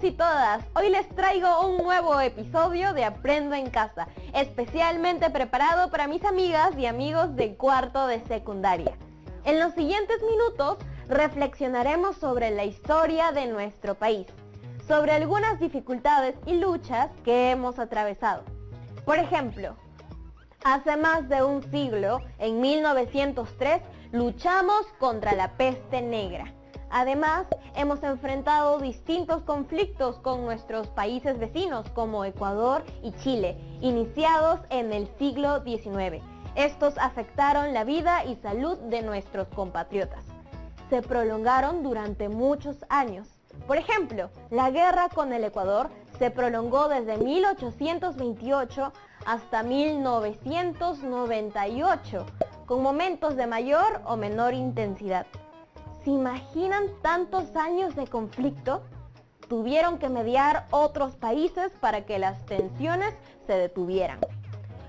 todos y todas, hoy les traigo un nuevo episodio de Aprendo en Casa, especialmente preparado para mis amigas y amigos de cuarto de secundaria. En los siguientes minutos reflexionaremos sobre la historia de nuestro país, sobre algunas dificultades y luchas que hemos atravesado. Por ejemplo, hace más de un siglo, en 1903, luchamos contra la peste negra. Además, hemos enfrentado distintos conflictos con nuestros países vecinos como Ecuador y Chile, iniciados en el siglo XIX. Estos afectaron la vida y salud de nuestros compatriotas. Se prolongaron durante muchos años. Por ejemplo, la guerra con el Ecuador se prolongó desde 1828 hasta 1998, con momentos de mayor o menor intensidad. ¿Se imaginan tantos años de conflicto? Tuvieron que mediar otros países para que las tensiones se detuvieran.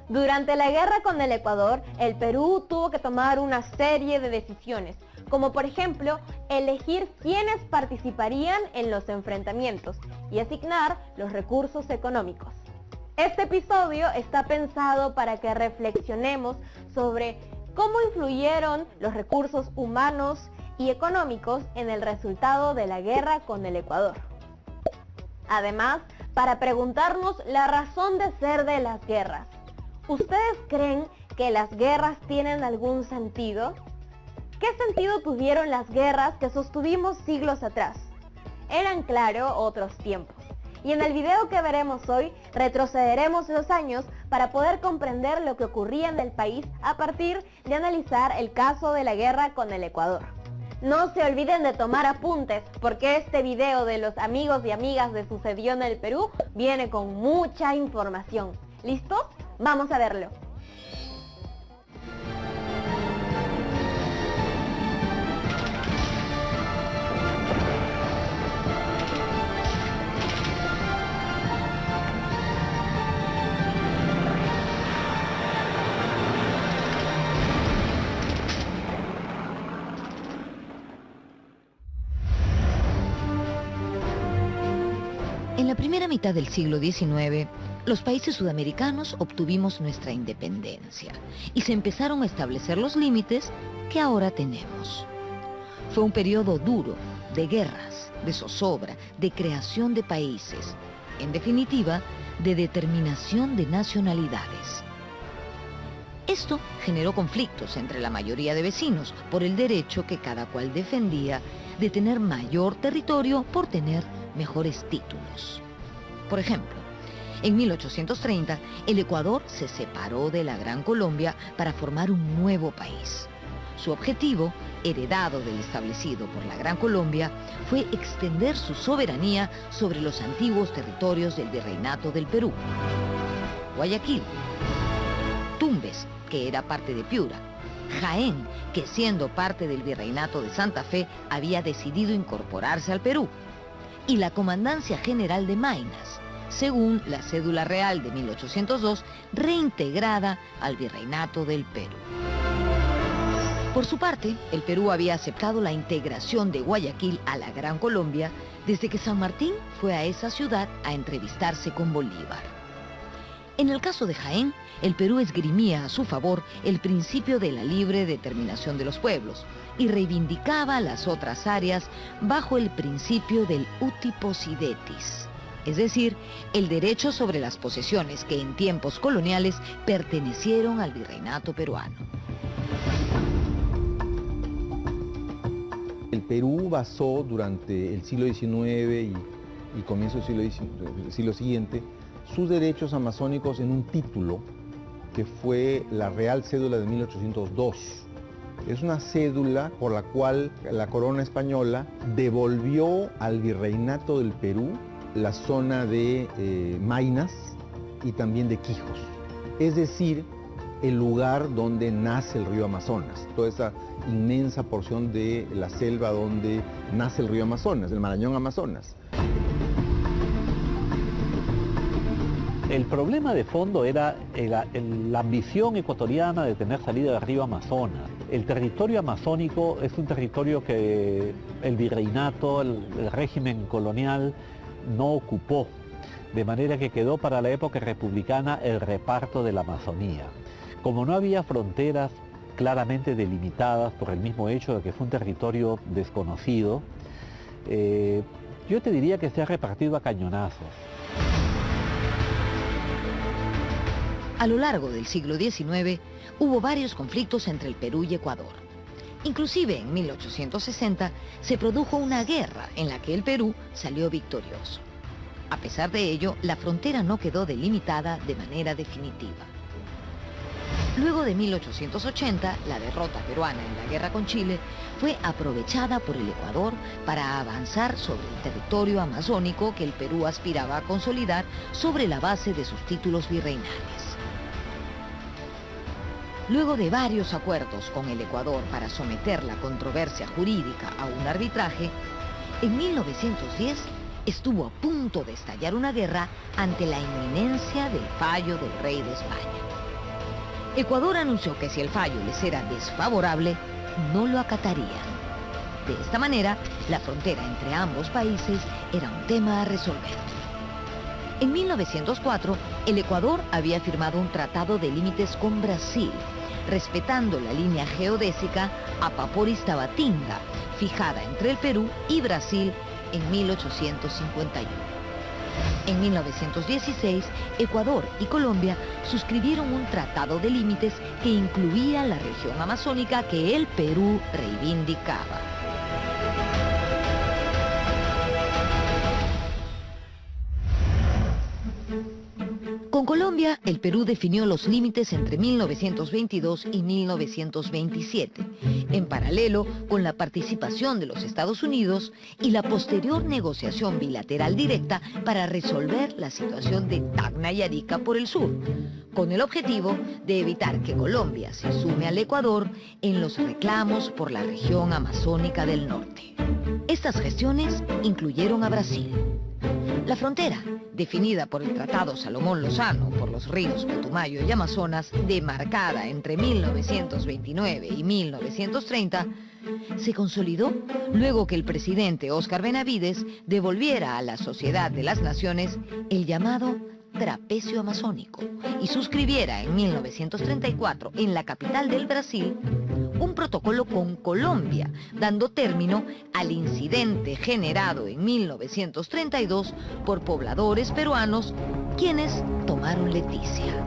Durante la guerra con el Ecuador, el Perú tuvo que tomar una serie de decisiones, como por ejemplo, elegir quiénes participarían en los enfrentamientos y asignar los recursos económicos. Este episodio está pensado para que reflexionemos sobre cómo influyeron los recursos humanos y económicos en el resultado de la guerra con el Ecuador. Además, para preguntarnos la razón de ser de las guerras. ¿Ustedes creen que las guerras tienen algún sentido? ¿Qué sentido tuvieron las guerras que sostuvimos siglos atrás? Eran, claro, otros tiempos. Y en el video que veremos hoy, retrocederemos los años para poder comprender lo que ocurría en el país a partir de analizar el caso de la guerra con el Ecuador. No se olviden de tomar apuntes, porque este video de los amigos y amigas de Sucedió en el Perú viene con mucha información. ¿Listos? Vamos a verlo. En la primera mitad del siglo XIX, los países sudamericanos obtuvimos nuestra independencia y se empezaron a establecer los límites que ahora tenemos. Fue un periodo duro, de guerras, de zozobra, de creación de países, en definitiva, de determinación de nacionalidades. Esto generó conflictos entre la mayoría de vecinos por el derecho que cada cual defendía de tener mayor territorio por tener mejores títulos. Por ejemplo, en 1830, el Ecuador se separó de la Gran Colombia para formar un nuevo país. Su objetivo, heredado del establecido por la Gran Colombia, fue extender su soberanía sobre los antiguos territorios del Virreinato del Perú. Guayaquil, Tumbes, que era parte de Piura, Jaén, que siendo parte del Virreinato de Santa Fe, había decidido incorporarse al Perú, y la Comandancia General de Maynas, según la cédula real de 1802, reintegrada al Virreinato del Perú. Por su parte, el Perú había aceptado la integración de Guayaquil a la Gran Colombia desde que San Martín fue a esa ciudad a entrevistarse con Bolívar. En el caso de Jaén, el Perú esgrimía a su favor el principio de la libre determinación de los pueblos y reivindicaba las otras áreas bajo el principio del uti possidetis, es decir, el derecho sobre las posesiones que en tiempos coloniales pertenecieron al virreinato peruano. El Perú basó durante el siglo XIX y comienzo del siglo siguiente sus derechos amazónicos en un título que fue la Real Cédula de 1802. Es una cédula por la cual la corona española devolvió al Virreinato del Perú la zona de Maynas y también de Quijos. Es decir, el lugar donde nace el río Amazonas, toda esa inmensa porción de la selva donde nace el río Amazonas, el Marañón Amazonas. El problema de fondo era la ambición ecuatoriana de tener salida del río Amazonas. El territorio amazónico es un territorio que el virreinato, el régimen colonial, no ocupó, de manera que quedó para la época republicana el reparto de la Amazonía. Como no había fronteras claramente delimitadas por el mismo hecho de que fue un territorio desconocido, yo te diría que se ha repartido a cañonazos. A lo largo del siglo XIX hubo varios conflictos entre el Perú y Ecuador. Inclusive en 1860 se produjo una guerra en la que el Perú salió victorioso. A pesar de ello, la frontera no quedó delimitada de manera definitiva. Luego de 1880, la derrota peruana en la guerra con Chile fue aprovechada por el Ecuador para avanzar sobre el territorio amazónico que el Perú aspiraba a consolidar sobre la base de sus títulos virreinales. Luego de varios acuerdos con el Ecuador para someter la controversia jurídica a un arbitraje, en 1910 estuvo a punto de estallar una guerra ante la inminencia del fallo del rey de España. Ecuador anunció que si el fallo les era desfavorable, no lo acatarían. De esta manera, la frontera entre ambos países era un tema a resolver. En 1904, el Ecuador había firmado un tratado de límites con Brasil, respetando la línea geodésica Apaporis-Tabatinga, fijada entre el Perú y Brasil en 1851. En 1916, Ecuador y Colombia suscribieron un tratado de límites que incluía la región amazónica que el Perú reivindicaba. Con Colombia, el Perú definió los límites entre 1922 y 1927, en paralelo con la participación de los Estados Unidos y la posterior negociación bilateral directa para resolver la situación de Tacna y Arica por el sur, con el objetivo de evitar que Colombia se sume al Ecuador en los reclamos por la región amazónica del norte. Estas gestiones incluyeron a Brasil. La frontera, definida por el Tratado Salomón-Lozano por los ríos Putumayo y Amazonas, demarcada entre 1929 y 1930, se consolidó luego que el presidente Óscar Benavides devolviera a la Sociedad de las Naciones el llamado Trapecio Amazónico y suscribiera en 1934 en la capital del Brasil un protocolo con Colombia, dando término al incidente generado en 1932 por pobladores peruanos, quienes tomaron Leticia.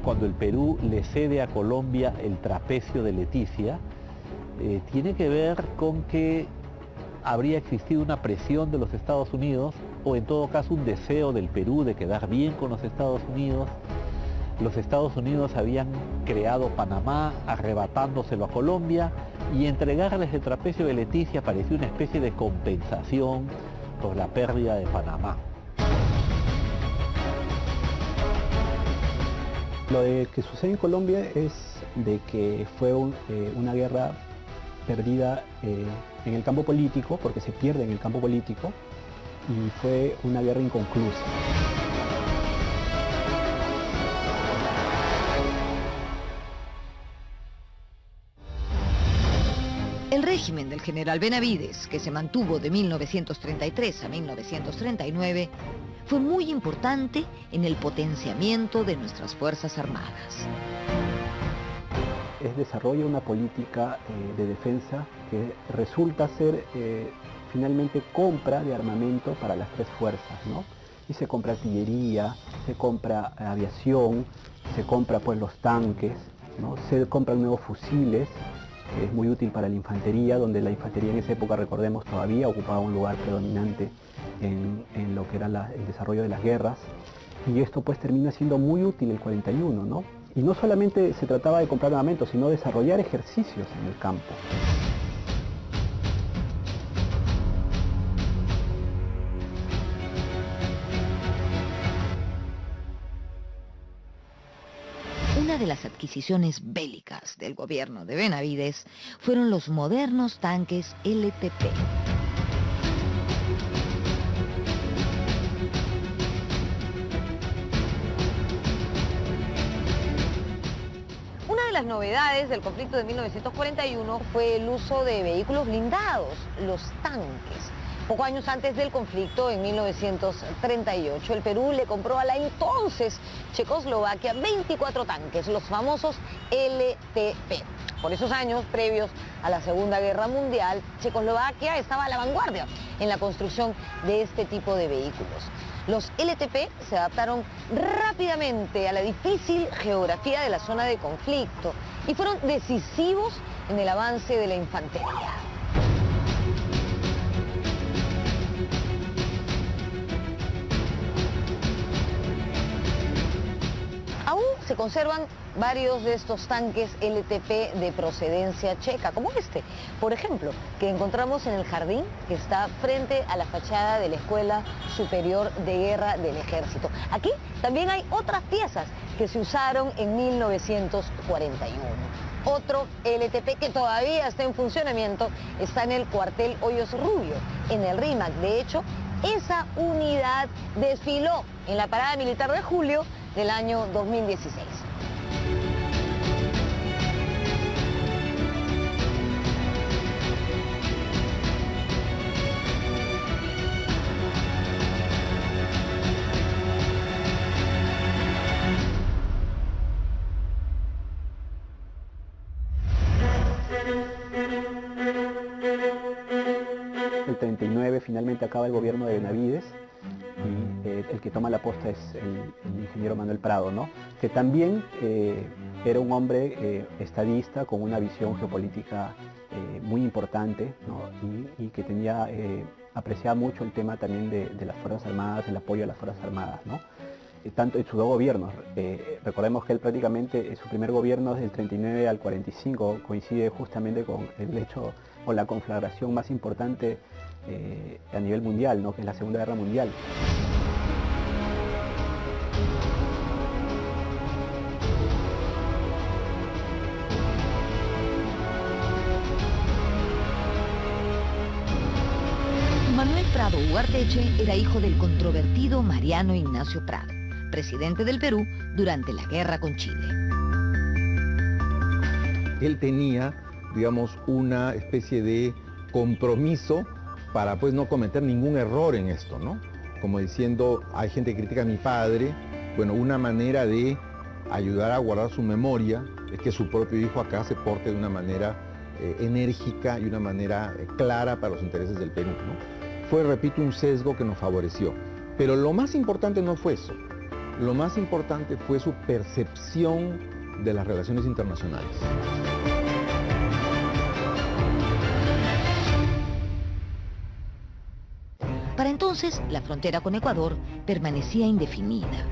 Cuando el Perú le cede a Colombia el trapecio de Leticia, tiene que ver con que habría existido una presión de los Estados Unidos, o en todo caso un deseo del Perú de quedar bien con los Estados Unidos. Los Estados Unidos habían creado Panamá arrebatándoselo a Colombia, y entregarles el trapecio de Leticia parecía una especie de compensación por la pérdida de Panamá. Lo que sucede en Colombia es de que fue una guerra perdida en el campo político, porque se pierde en el campo político, y fue una guerra inconclusa. El régimen del general Benavides, que se mantuvo de 1933 a 1939, fue muy importante en el potenciamiento de nuestras Fuerzas Armadas. Desarrolla una política de defensa que resulta ser finalmente compra de armamento para las tres fuerzas, ¿no? Y se compra artillería, se compra aviación, se compra pues los tanques, ¿no? Se compran nuevos fusiles, que es muy útil para la infantería, donde la infantería en esa época, recordemos, todavía ocupaba un lugar predominante en lo que era el desarrollo de las guerras, y esto pues termina siendo muy útil el 41, ¿no? Y no solamente se trataba de comprar armamento, sino desarrollar ejercicios en el campo. Una de las adquisiciones bélicas del gobierno de Benavides fueron los modernos tanques LTP. las novedades del conflicto de 1941 fue el uso de vehículos blindados, los tanques. Pocos años antes del conflicto, en 1938, el Perú le compró a la entonces Checoslovaquia 24 tanques, los famosos LTP. Por esos años, previos a la Segunda Guerra Mundial, Checoslovaquia estaba a la vanguardia en la construcción de este tipo de vehículos. Los LTP se adaptaron rápidamente a la difícil geografía de la zona de conflicto y fueron decisivos en el avance de la infantería. Aún se conservan varios de estos tanques LTP de procedencia checa, como este, por ejemplo, que encontramos en el jardín que está frente a la fachada de la Escuela Superior de Guerra del Ejército. Aquí también hay otras piezas que se usaron en 1941. Otro LTP que todavía está en funcionamiento está en el cuartel Hoyos Rubio, en el RIMAC. De hecho, esa unidad desfiló en la parada militar de julio del año 2016. El 39 finalmente acaba el gobierno de Benavides y el que toma la posta es el ingeniero Manuel Prado, ¿no? Que también era un hombre estadista con una visión geopolítica muy importante, ¿no? y que tenía, apreciaba mucho el tema también de las Fuerzas Armadas, el apoyo a las Fuerzas Armadas, ¿no? Tanto en sus dos gobiernos. Recordemos que él prácticamente, su primer gobierno del 39 al 45 coincide justamente con el hecho, con la conflagración más importante a nivel mundial, ¿no? Que es la Segunda Guerra Mundial. Manuel Prado Ugarteche era hijo del controvertido Mariano Ignacio Prado, presidente del Perú durante la guerra con Chile. Él tenía, digamos, una especie de compromiso para pues no cometer ningún error en esto, ¿no? Como diciendo, hay gente que critica a mi padre, bueno, una manera de ayudar a guardar su memoria es que su propio hijo acá se porte de una manera enérgica y una manera clara para los intereses del Perú, ¿no? Fue, repito, un sesgo que nos favoreció. Pero lo más importante no fue eso. Lo más importante fue su percepción de las relaciones internacionales. Para entonces, la frontera con Ecuador permanecía indefinida.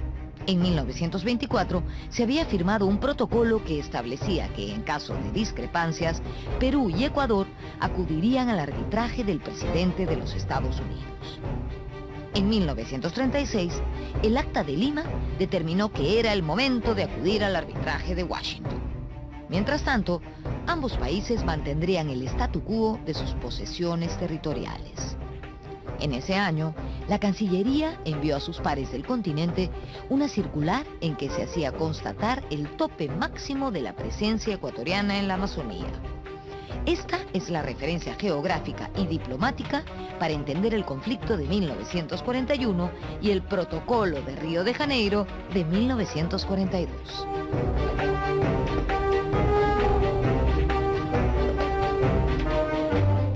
En 1924 se había firmado un protocolo que establecía que en caso de discrepancias, Perú y Ecuador acudirían al arbitraje del presidente de los Estados Unidos. En 1936, el Acta de Lima determinó que era el momento de acudir al arbitraje de Washington. Mientras tanto, ambos países mantendrían el statu quo de sus posesiones territoriales. En ese año, la Cancillería envió a sus pares del continente una circular en que se hacía constatar el tope máximo de la presencia ecuatoriana en la Amazonía. Esta es la referencia geográfica y diplomática para entender el conflicto de 1941 y el protocolo de Río de Janeiro de 1942.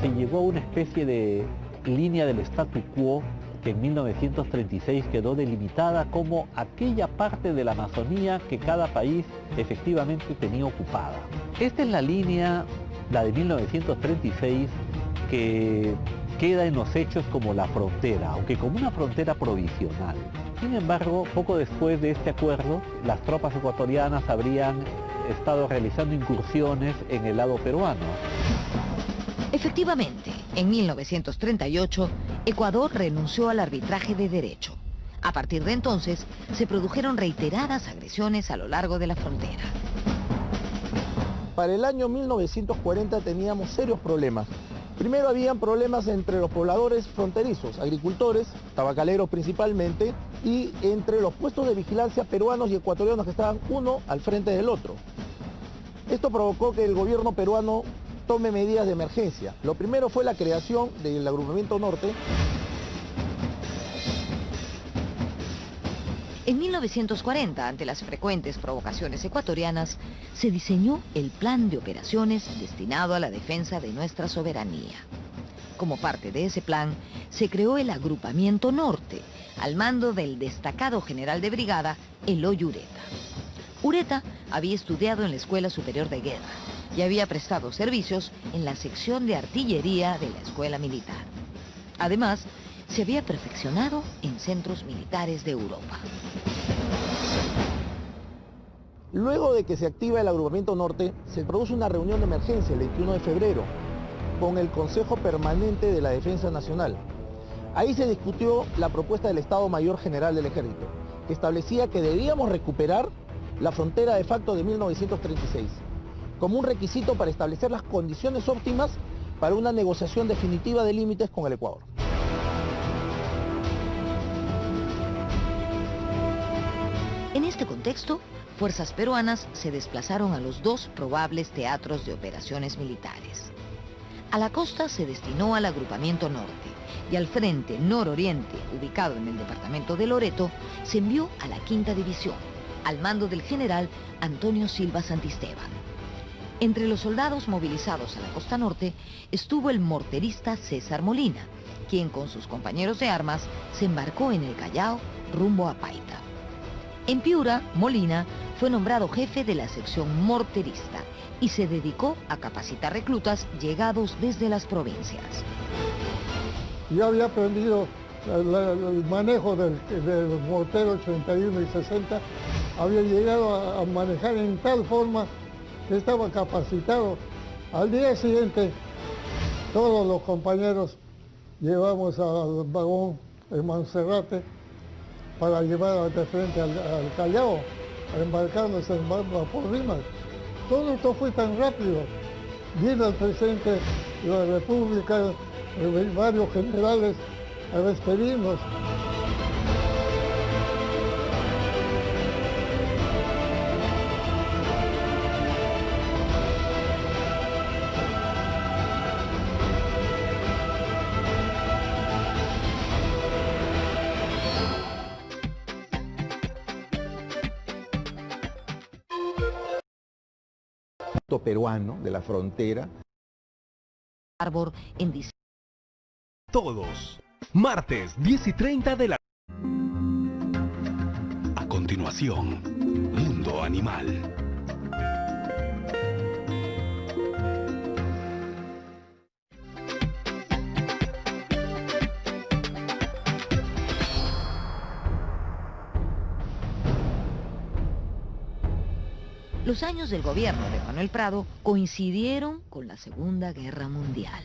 Se llegó a una especie de línea del statu quo que en 1936 quedó delimitada como aquella parte de la Amazonía que cada país efectivamente tenía ocupada. Esta es la línea, la de 1936, que queda en los hechos como la frontera, aunque como una frontera provisional. Sin embargo, poco después de este acuerdo, las tropas ecuatorianas habrían estado realizando incursiones en el lado peruano. Efectivamente, en 1938, Ecuador renunció al arbitraje de derecho. A partir de entonces, se produjeron reiteradas agresiones a lo largo de la frontera. Para el año 1940 teníamos serios problemas. Primero habían problemas entre los pobladores fronterizos, agricultores, tabacaleros principalmente, y entre los puestos de vigilancia peruanos y ecuatorianos que estaban uno al frente del otro. Esto provocó que el gobierno peruano tome medidas de emergencia. Lo primero fue la creación del Agrupamiento Norte. En 1940, ante las frecuentes provocaciones ecuatorianas, se diseñó el Plan de Operaciones destinado a la defensa de nuestra soberanía. Como parte de ese plan, se creó el Agrupamiento Norte, al mando del destacado general de brigada, Eloy Ureta. Ureta había estudiado en la Escuela Superior de Guerra y había prestado servicios en la sección de artillería de la Escuela Militar. Además, se había perfeccionado en centros militares de Europa. Luego de que se activa el Agrupamiento Norte, se produce una reunión de emergencia el 21 de febrero con el Consejo Permanente de la Defensa Nacional. Ahí se discutió la propuesta del Estado Mayor General del Ejército, que establecía que debíamos recuperar la frontera de facto de 1936, como un requisito para establecer las condiciones óptimas para una negociación definitiva de límites con el Ecuador. En este contexto, fuerzas peruanas se desplazaron a los dos probables teatros de operaciones militares. A la costa se destinó al Agrupamiento Norte y al frente nororiente, ubicado en el departamento de Loreto, se envió a la Quinta División, al mando del general Antonio Silva Santisteban. Entre los soldados movilizados a la costa norte estuvo el morterista César Molina, quien con sus compañeros de armas se embarcó en el Callao rumbo a Paita. En Piura, Molina fue nombrado jefe de la sección morterista y se dedicó a capacitar reclutas llegados desde las provincias. Yo había aprendido el manejo del mortero 81 y 60, había llegado a manejar en tal forma que estaba capacitado. Al día siguiente, todos los compañeros llevamos al vagón en Monserrate para llevar de frente al Callao, a embarcarnos en Vapor Rímac. Todo esto fue tan rápido. Vino el presidente de la República, varios generales, a despedirnos. Peruano de la frontera. Arbor en diciembre. Todos, martes 10:30 de la... A continuación, Mundo Animal. Los años del gobierno de Manuel Prado coincidieron con la Segunda Guerra Mundial.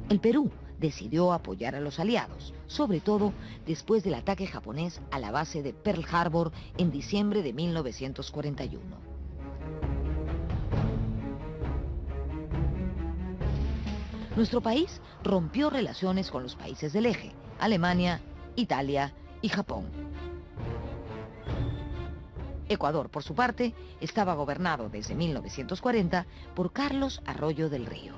El Perú decidió apoyar a los aliados, sobre todo después del ataque japonés a la base de Pearl Harbor en diciembre de 1941. Nuestro país rompió relaciones con los países del eje, Alemania, Italia y Japón. Ecuador, por su parte, estaba gobernado desde 1940 por Carlos Arroyo del Río.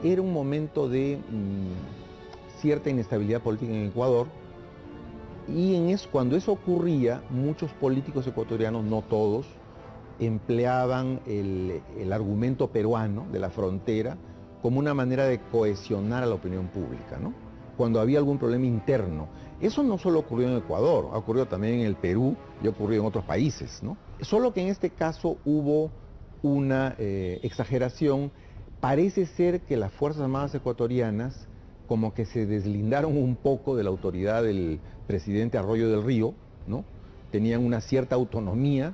Era un momento de cierta inestabilidad política en Ecuador y cuando eso ocurría, muchos políticos ecuatorianos, no todos, empleaban el argumento peruano de la frontera como una manera de cohesionar a la opinión pública, ¿no? Cuando había algún problema interno. Eso no solo ocurrió en Ecuador, ha ocurrido también en el Perú y ha ocurrido en otros países, ¿no? Solo que en este caso hubo una exageración. Parece ser que las Fuerzas Armadas ecuatorianas como que se deslindaron un poco de la autoridad del presidente Arroyo del Río, ¿no? Tenían una cierta autonomía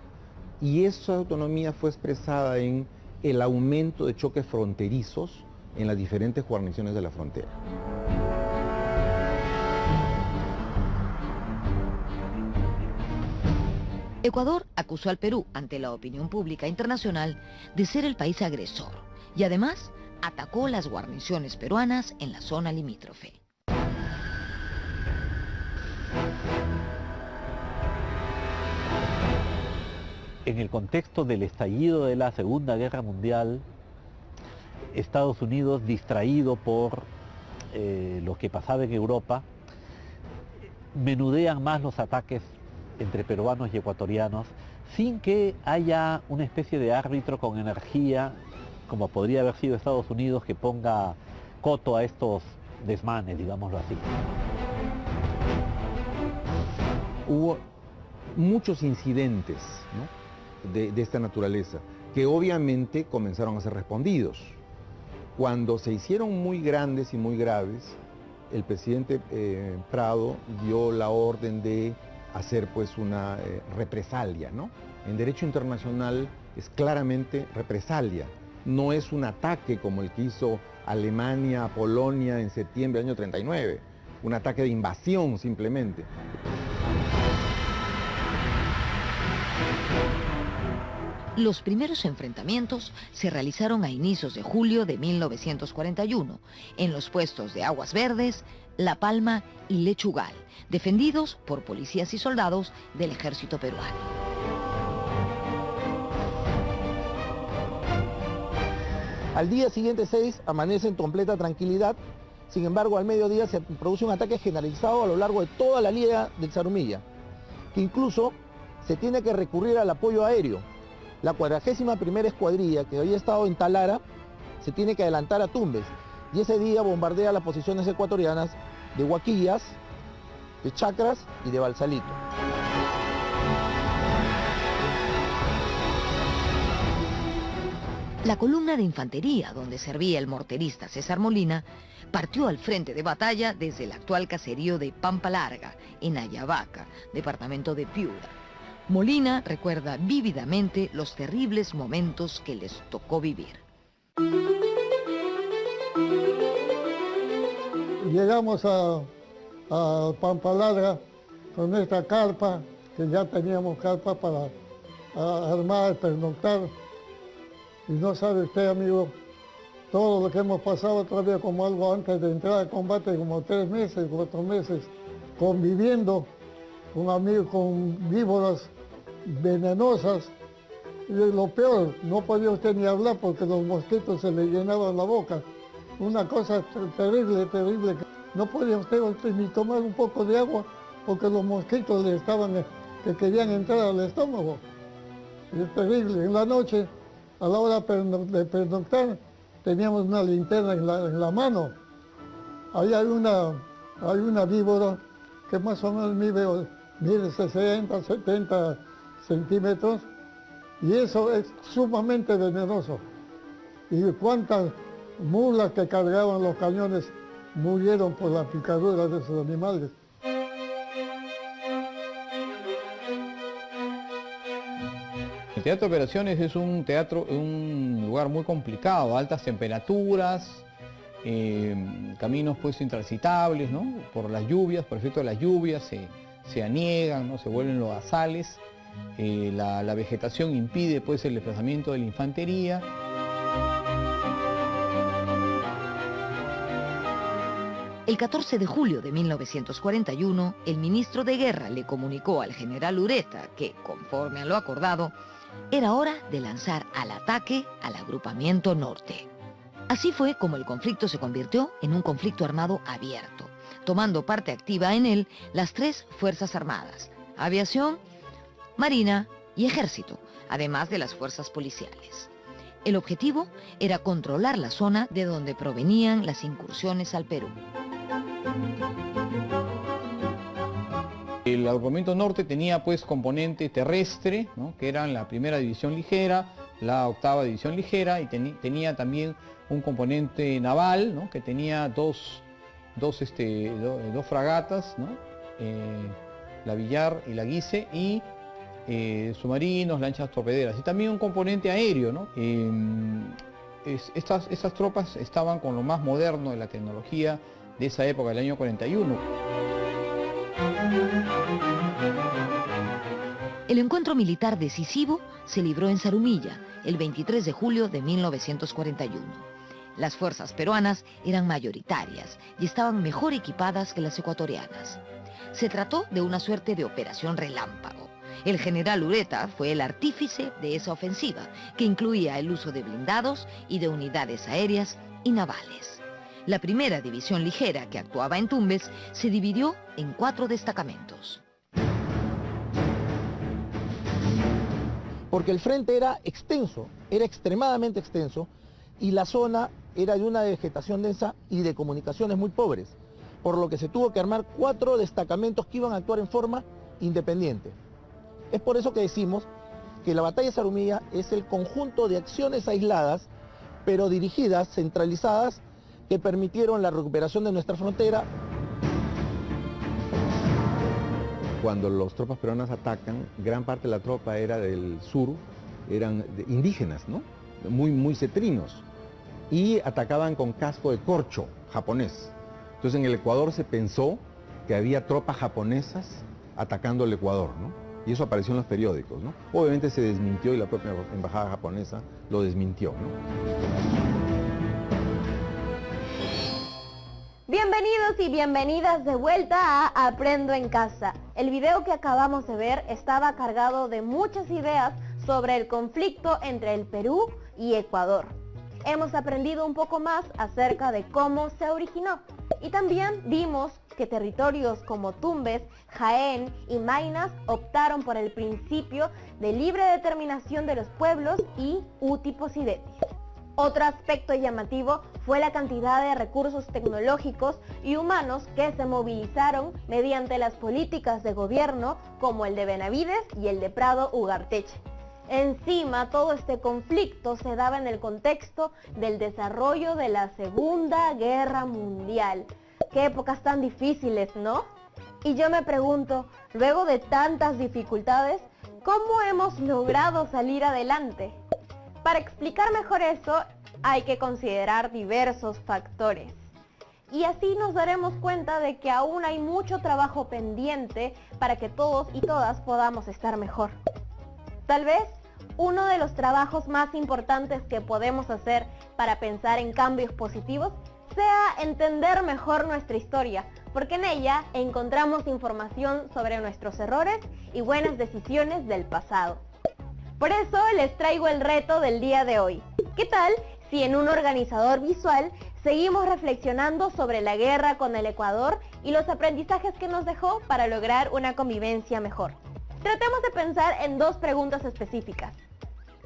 y esa autonomía fue expresada en el aumento de choques fronterizos en las diferentes guarniciones de la frontera. Ecuador acusó al Perú ante la opinión pública internacional de ser el país agresor y además atacó las guarniciones peruanas en la zona limítrofe. En el contexto del estallido de la Segunda Guerra Mundial, Estados Unidos, distraído por lo que pasaba en Europa, menudean más los ataques entre peruanos y ecuatorianos sin que haya una especie de árbitro con energía, como podría haber sido Estados Unidos, que ponga coto a estos desmanes, digámoslo así. Hubo muchos incidentes, ¿no?, de esta naturaleza, que obviamente comenzaron a ser respondidos. Cuando se hicieron muy grandes y muy graves, el presidente Prado dio la orden de hacer pues una represalia, ¿no? En derecho internacional es claramente represalia, no es un ataque como el que hizo Alemania a Polonia en septiembre del año 39, un ataque de invasión simplemente. Los primeros enfrentamientos se realizaron a inicios de julio de 1941 en los puestos de Aguas Verdes, La Palma y Lechugal, defendidos por policías y soldados del ejército peruano. Al día siguiente 6 amanece en completa tranquilidad, sin embargo al mediodía se produce un ataque generalizado a lo largo de toda la línea del Zarumilla, que incluso se tiene que recurrir al apoyo aéreo. La 41ª Escuadrilla, que había estado en Talara, se tiene que adelantar a Tumbes, y ese día bombardea las posiciones ecuatorianas de Huaquillas, de Chacras y de Balsalito. La columna de infantería, donde servía el morterista César Molina, partió al frente de batalla desde el actual caserío de Pampa Larga, en Ayabaca, departamento de Piura. Molina recuerda vívidamente los terribles momentos que les tocó vivir. Llegamos a Pampa Larga con esta carpa, que ya teníamos carpa para armar, pernoctar. Y no sabe usted, amigo, todo lo que hemos pasado todavía como algo antes de entrar al combate, como 3 meses, 4 meses, conviviendo con amigos, con víboras venenosas. Y lo peor, no podía usted ni hablar porque los mosquitos se le llenaban la boca. Una cosa terrible, terrible. No podía usted ni tomar un poco de agua porque los mosquitos le estaban, que querían entrar al estómago. Es terrible. En la noche, a la hora de pernoctar, teníamos una linterna en la mano. Ahí hay una víbora que más o menos mide 60, 70 centímetros, y eso es sumamente venenoso. Y cuántas mulas que cargaban los cañones murieron por la picadura de esos animales. El teatro de operaciones es un lugar muy complicado, altas temperaturas, caminos pues intransitables, ¿no? Por las lluvias, por efecto de las lluvias se aniegan, ¿no? Se vuelven lodazales, la vegetación impide pues el desplazamiento de la infantería. El 14 de julio de 1941, el ministro de Guerra le comunicó al general Ureta que, conforme a lo acordado, era hora de lanzar al ataque al agrupamiento norte. Así fue como el conflicto se convirtió en un conflicto armado abierto, tomando parte activa en él las 3 Fuerzas Armadas, Aviación, Marina y Ejército, además de las fuerzas policiales. El objetivo era controlar la zona de donde provenían las incursiones al Perú. El agrupamiento norte tenía pues componente terrestre, ¿no? Que eran la 1ª División Ligera, la 8ª División Ligera, y tenía también un componente naval, ¿no? Que tenía dos fragatas, ¿no? La Villar y la Guise, y submarinos, lanchas torpederas, y también un componente aéreo, ¿no? Estas tropas estaban con lo más moderno de la tecnología de esa época, del año 41. El encuentro militar decisivo se libró en Zarumilla el 23 de julio de 1941. Las fuerzas peruanas eran mayoritarias y estaban mejor equipadas que las ecuatorianas. Se trató de una suerte de operación relámpago. El general Ureta fue el artífice de esa ofensiva, que incluía el uso de blindados y de unidades aéreas y navales. La primera división ligera, que actuaba en Tumbes, se dividió en 4 destacamentos. Porque el frente era extenso, era extremadamente extenso, y la zona era de una vegetación densa y de comunicaciones muy pobres, por lo que se tuvo que armar 4 destacamentos que iban a actuar en forma independiente. Es por eso que decimos que la batalla de Zarumilla es el conjunto de acciones aisladas, pero dirigidas, centralizadas, que permitieron la recuperación de nuestra frontera. Cuando las tropas peruanas atacan, gran parte de la tropa era del sur, eran indígenas, ¿no? Muy cetrinos, y atacaban con casco de corcho japonés. Entonces en el Ecuador se pensó que había tropas japonesas atacando el Ecuador, ¿no? Y eso apareció en los periódicos, ¿no? Obviamente se desmintió y la propia embajada japonesa lo desmintió, ¿no? Bienvenidos y bienvenidas de vuelta a Aprendo en Casa. El video que acabamos de ver estaba cargado de muchas ideas sobre el conflicto entre el Perú y Ecuador. Hemos aprendido un poco más acerca de cómo se originó y también vimos que territorios como Tumbes, Jaén y Maynas optaron por el principio de libre determinación de los pueblos y uti possidetis. Otro aspecto llamativo fue la cantidad de recursos tecnológicos y humanos que se movilizaron mediante las políticas de gobierno como el de Benavides y el de Prado Ugarteche. Encima, todo este conflicto se daba en el contexto del desarrollo de la Segunda Guerra Mundial. Qué épocas tan difíciles, ¿no? Y yo me pregunto, luego de tantas dificultades, ¿cómo hemos logrado salir adelante? Para explicar mejor eso, hay que considerar diversos factores. Y así nos daremos cuenta de que aún hay mucho trabajo pendiente para que todos y todas podamos estar mejor. Tal vez uno de los trabajos más importantes que podemos hacer para pensar en cambios positivos sea entender mejor nuestra historia, porque en ella encontramos información sobre nuestros errores y buenas decisiones del pasado. Por eso les traigo el reto del día de hoy. ¿Qué tal si en un organizador visual seguimos reflexionando sobre la guerra con el Ecuador y los aprendizajes que nos dejó para lograr una convivencia mejor? Tratemos de pensar en 2 preguntas específicas.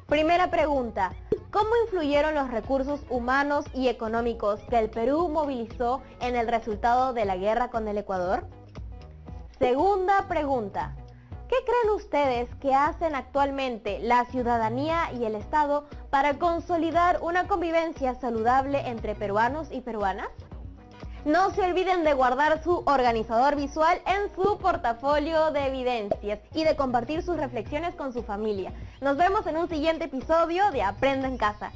Primera pregunta, ¿cómo influyeron los recursos humanos y económicos que el Perú movilizó en el resultado de la guerra con el Ecuador? Segunda pregunta, ¿qué creen ustedes que hacen actualmente la ciudadanía y el Estado para consolidar una convivencia saludable entre peruanos y peruanas? No se olviden de guardar su organizador visual en su portafolio de evidencias y de compartir sus reflexiones con su familia. Nos vemos en un siguiente episodio de Aprendo en Casa.